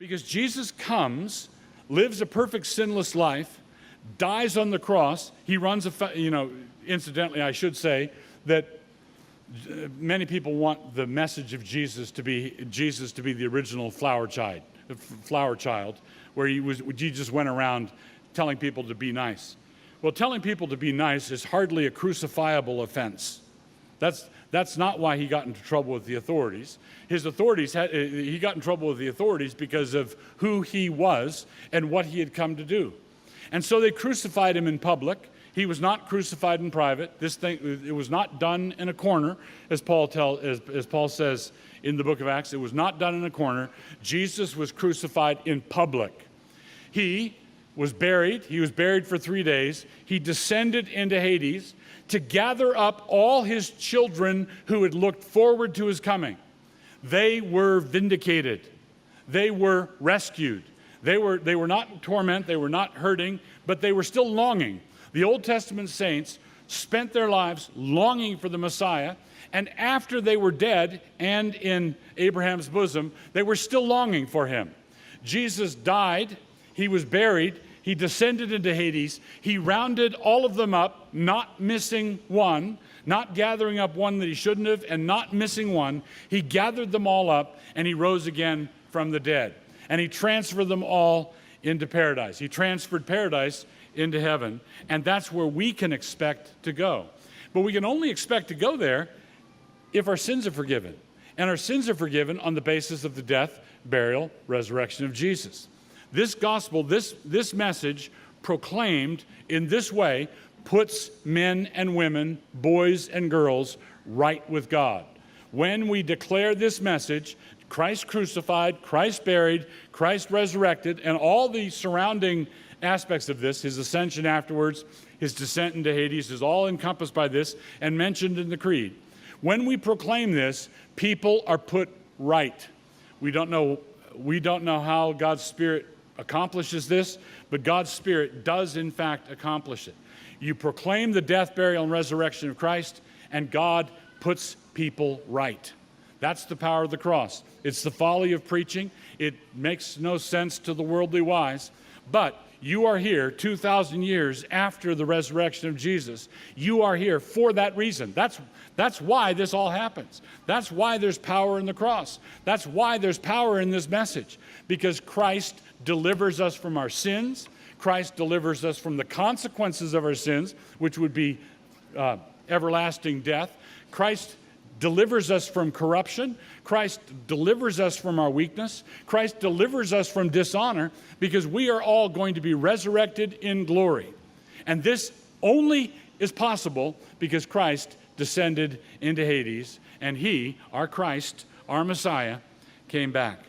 Because Jesus comes, lives a perfect sinless life, dies on the cross. He runs incidentally, I should say that many people want the message of Jesus to be the original flower child, where Jesus went around telling people to be nice. Well, telling people to be nice is hardly a crucifiable offense. That's not why he got into trouble with the authorities. He got in trouble with the authorities because of who he was and what he had come to do. And so they crucified him in public. He was not crucified in private. It was not done in a corner, as Paul says in the book of Acts. It was not done in a corner. Jesus was crucified in public. He was buried. He was buried for 3 days. He descended into Hades to gather up all his children who had looked forward to his coming. They were vindicated. They were rescued. They were not in torment. They were not hurting, but they were still longing. The Old Testament saints spent their lives longing for the Messiah, and after they were dead and in Abraham's bosom, they were still longing for him. Jesus died. He was buried. He descended into Hades. He rounded all of them up, not missing one, not gathering up one that he shouldn't have, and not missing one. He gathered them all up, and he rose again from the dead. And he transferred them all into paradise. He transferred paradise into heaven, and that's where we can expect to go. But we can only expect to go there if our sins are forgiven. And our sins are forgiven on the basis of the death, burial, resurrection of Jesus. This gospel, this message proclaimed in this way puts men and women, boys and girls, right with God. When we declare this message, Christ crucified, Christ buried, Christ resurrected, and all the surrounding aspects of this, his ascension afterwards, his descent into Hades, is all encompassed by this and mentioned in the Creed. When we proclaim this, people are put right. We don't know how God's Spirit accomplishes this, but God's Spirit does in fact accomplish it. You proclaim the death, burial, and resurrection of Christ, and God puts people right. That's the power of the cross. It's the folly of preaching. It makes no sense to the worldly wise, but you are here 2,000 years after the resurrection of Jesus. You are here for that reason. That's why this all happens. That's why there's power in the cross. That's why there's power in this message, because Christ delivers us from our sins. Christ delivers us from the consequences of our sins, which would be everlasting death. Christ delivers us from corruption. Christ delivers us from our weakness. Christ delivers us from dishonor, because we are all going to be resurrected in glory. And this only is possible because Christ descended into Hades, and he, our Christ, our Messiah, came back.